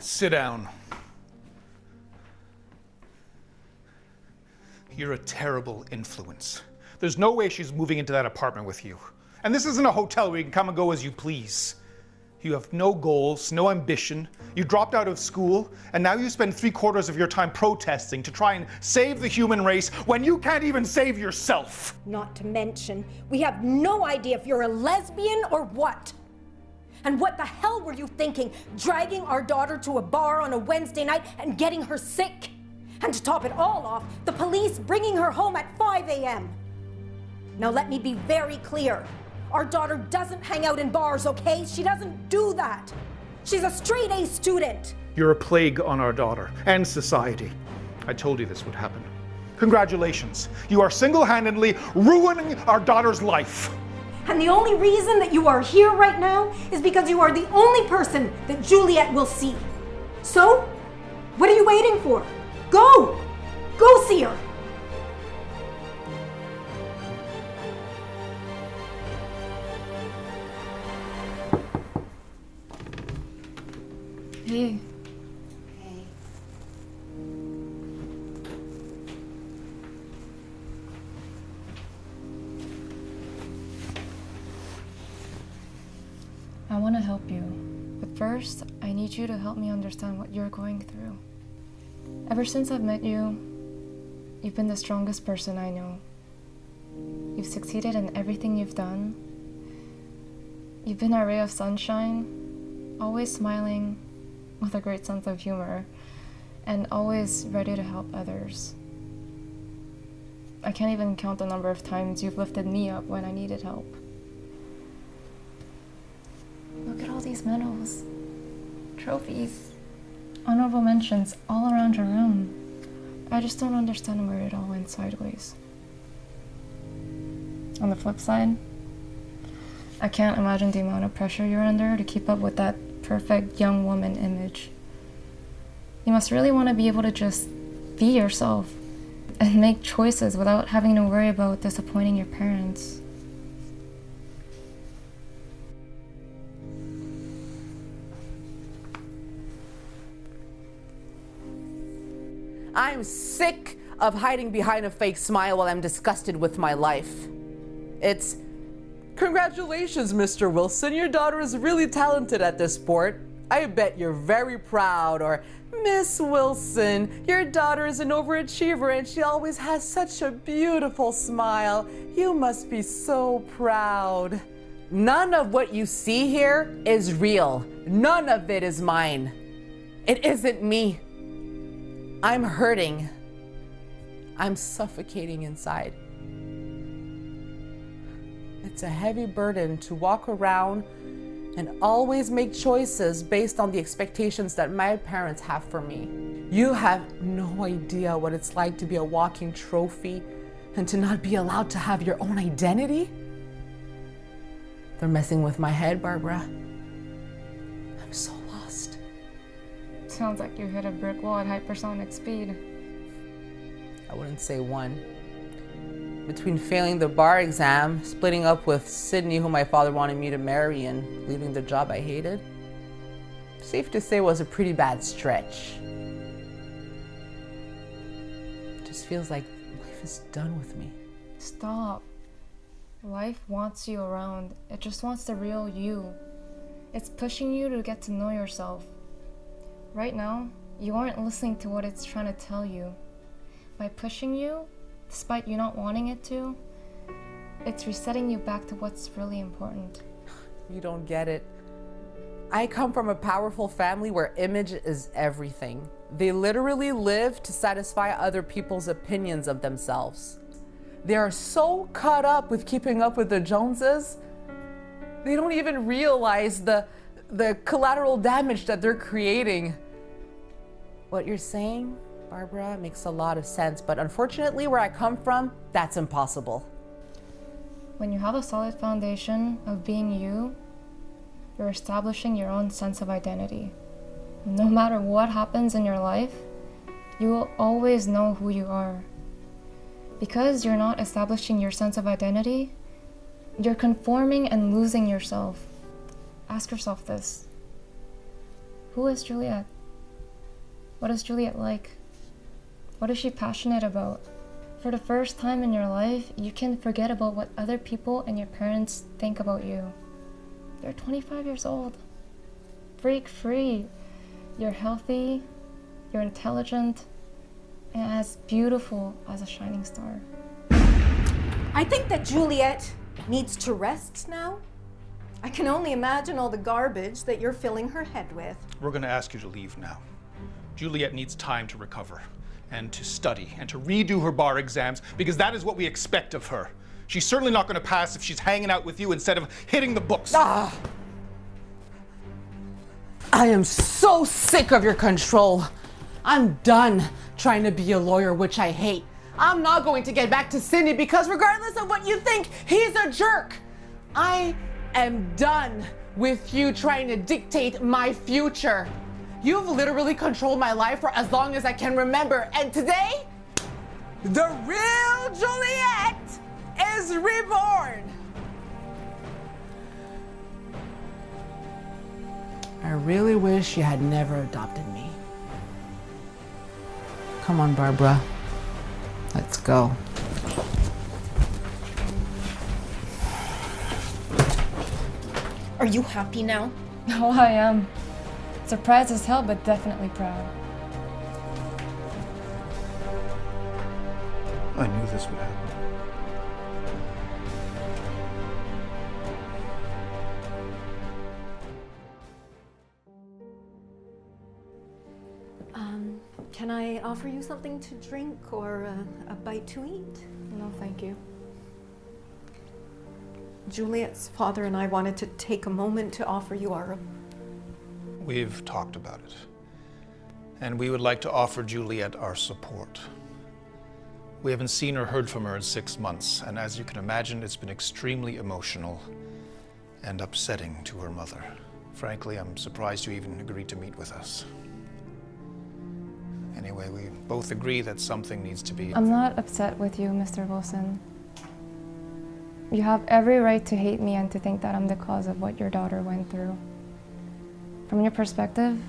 Sit down. You're a terrible influence. There's no way she's moving into that apartment with you. And this isn't a hotel where you can come and go as you please. You have no goals, no ambition. You dropped out of school, and now you spend 3/4 of your time protesting to try and save the human race when you can't even save yourself. Not to mention, we have no idea if you're a lesbian or what. And what the hell were you thinking, dragging our daughter to a bar on a Wednesday night and getting her sick? And to top it all off, the police bringing her home at 5 a.m. Now let me be very clear. Our daughter doesn't hang out in bars, okay? She doesn't do that. She's a straight A student. You're a plague on our daughter and society. I told you this would happen. Congratulations. You are single-handedly ruining our daughter's life. And the only reason that you are here right now is because you are the only person that Juliet will see. So, what are you waiting for? Go! Go see her! Hey. Hey. I want to help you, but first, I need you to help me understand what you're going through. Ever since I've met you, you've been the strongest person I know. You've succeeded in everything you've done. You've been a ray of sunshine, always smiling, with a great sense of humor, and always ready to help others. I can't even count the number of times you've lifted me up when I needed help. Look at all these medals, trophies, honorable mentions all around your room. I just don't understand where it all went sideways. On the flip side, I can't imagine the amount of pressure you're under to keep up with that perfect young woman image. You must really want to be able to just be yourself and make choices without having to worry about disappointing your parents. I'm sick of hiding behind a fake smile while I'm disgusted with my life. It's, "Congratulations, Mr. Wilson, your daughter is really talented at this sport. I bet you're very proud," or, "Miss Wilson, your daughter is an overachiever and she always has such a beautiful smile. You must be so proud." None of what you see here is real. None of it is mine. It isn't me. I'm hurting. I'm suffocating inside. It's a heavy burden to walk around and always make choices based on the expectations that my parents have for me. You have no idea what it's like to be a walking trophy and to not be allowed to have your own identity. They're messing with my head, Barbara. I'm so lost. Sounds like you hit a brick wall at hypersonic speed. I wouldn't say one. Between failing the bar exam, splitting up with Sydney, who my father wanted me to marry, and leaving the job I hated, safe to say it was a pretty bad stretch. It just feels like life is done with me. Stop. Life wants you around. It just wants the real you. It's pushing you to get to know yourself. Right now, you aren't listening to what it's trying to tell you. By pushing you, despite you not wanting it to, it's resetting you back to what's really important. You don't get it. I come from a powerful family where image is everything. They literally live to satisfy other people's opinions of themselves. They are so caught up with keeping up with the Joneses, they don't even realize the collateral damage that they're creating. What you're saying, Barbara, makes a lot of sense, but unfortunately, where I come from, that's impossible. When you have a solid foundation of being you, you're establishing your own sense of identity. No matter what happens in your life, you will always know who you are. Because you're not establishing your sense of identity, you're conforming and losing yourself. Ask yourself this: who is Juliet? What is Juliet like? What is she passionate about? For the first time in your life, you can forget about what other people and your parents think about you. You're 25 years old. Break free. You're healthy, you're intelligent, and as beautiful as a shining star. I think that Juliet needs to rest now. I can only imagine all the garbage that you're filling her head with. We're going to ask you to leave now. Juliet needs time to recover and to study and to redo her bar exams because that is what we expect of her. She's certainly not going to pass if she's hanging out with you instead of hitting the books. I am so sick of your control. I'm done trying to be a lawyer, which I hate. I'm not going to get back to Cindy because regardless of what you think, he's a jerk. I am done with you trying to dictate my future. You've literally controlled my life for as long as I can remember. And today, the real Juliet is reborn. I really wish you had never adopted me. Come on, Barbara. Let's go. Are you happy now? Oh, I am. Surprised as hell, but definitely proud. I knew this would happen. Can I offer you something to drink or a bite to eat? No, thank you. Juliet's father and I wanted to take a moment to offer you our... We've talked about it. And we would like to offer Juliet our support. We haven't seen or heard from her in 6 months, and as you can imagine, it's been extremely emotional and upsetting to her mother. Frankly, I'm surprised you even agreed to meet with us. Anyway, we both agree that something needs to be... I'm not upset with you, Mr. Wilson. You have every right to hate me and to think that I'm the cause of what your daughter went through. From your perspective,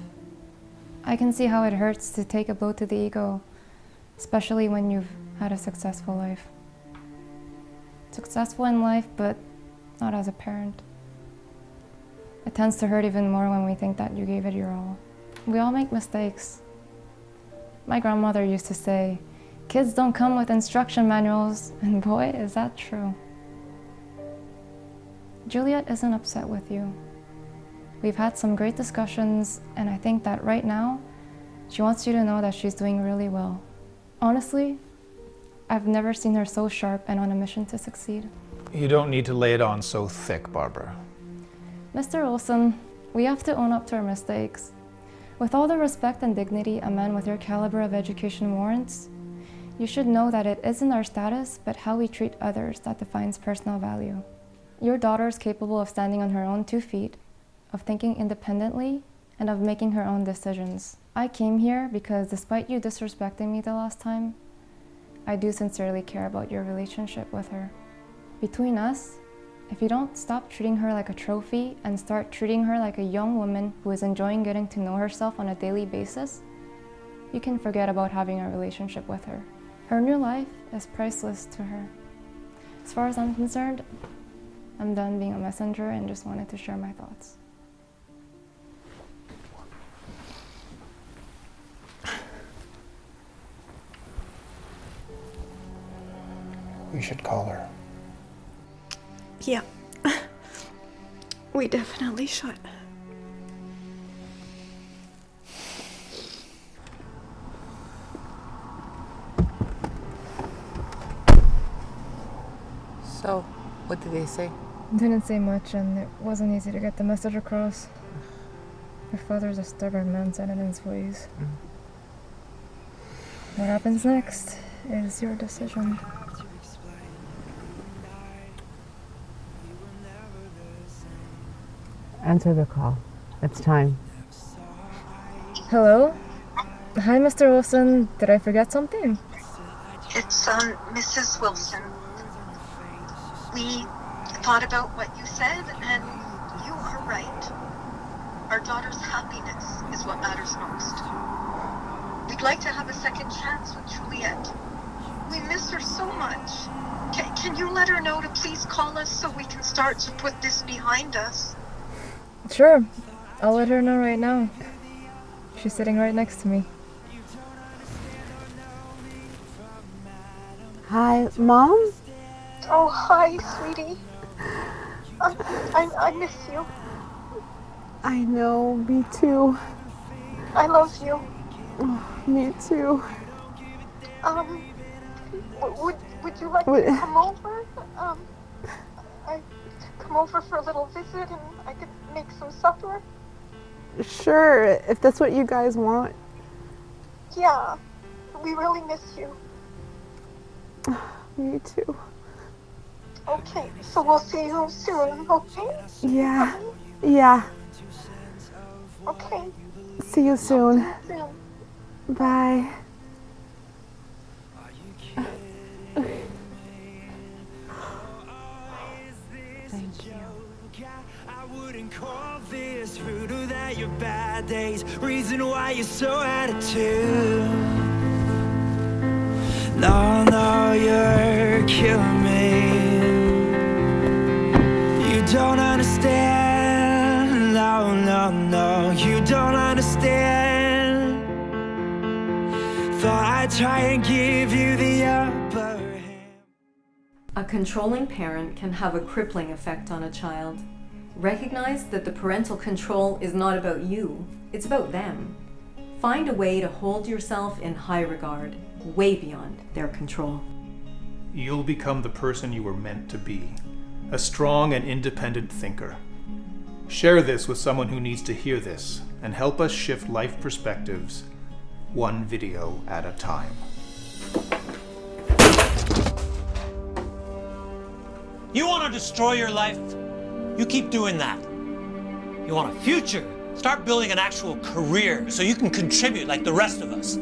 I can see how it hurts to take a blow to the ego, especially when you've had a successful life. Successful in life, but not as a parent. It tends to hurt even more when we think that you gave it your all. We all make mistakes. My grandmother used to say, kids don't come with instruction manuals, and boy, is that true. Juliet isn't upset with you. We've had some great discussions, and I think that right now, she wants you to know that she's doing really well. Honestly, I've never seen her so sharp and on a mission to succeed. You don't need to lay it on so thick, Barbara. Mr. Olson, we have to own up to our mistakes. With all the respect and dignity a man with your caliber of education warrants, you should know that it isn't our status, but how we treat others that defines personal value. Your daughter is capable of standing on her own 2 feet, of thinking independently, and of making her own decisions. I came here because despite you disrespecting me the last time, I do sincerely care about your relationship with her. Between us, if you don't stop treating her like a trophy and start treating her like a young woman who is enjoying getting to know herself on a daily basis, you can forget about having a relationship with her. Her new life is priceless to her. As far as I'm concerned, I'm done being a messenger and just wanted to share my thoughts. We should call her. Yeah. We definitely should. So, what did they say? Didn't say much, and it wasn't easy to get the message across. Your father's a stubborn man set in his ways. What happens next is your decision. Answer the call. It's time. Hello? Hi, Mr. Wilson. Did I forget something? It's Mrs. Wilson. We thought about what you said, and you are right. Our daughter's happiness is what matters most. we'd like to have a second chance with Juliet. We miss her so much. Can you let her know to please call us so we can start to put this behind us? Sure, I'll let her know right now. She's sitting right next to me. Hi, Mom? Oh, hi, sweetie. I miss you. I know, me too. I love you. Me too. Would you like me to come over? I come over for a little visit and I could make some supper? Sure, if that's what you guys want. Yeah, we really miss you. Me too. Okay, so we'll see you soon, okay? Yeah. Yeah. Okay. See you soon. Soon. Bye. Thank you. I wouldn't call this rude or that your bad days. Reason why you're so out of tune. No, no, you're killing me. You don't understand. No, no, no, you don't understand. Thought I'd try and give you the upper hand. A controlling parent can have a crippling effect on a child. Recognize that the parental control is not about you, it's about them. Find a way to hold yourself in high regard, way beyond their control. You'll become the person you were meant to be, a strong and independent thinker. Share this with someone who needs to hear this and help us shift life perspectives, one video at a time. You want to destroy your life? You keep doing that. You want a future? Start building an actual career so you can contribute like the rest of us.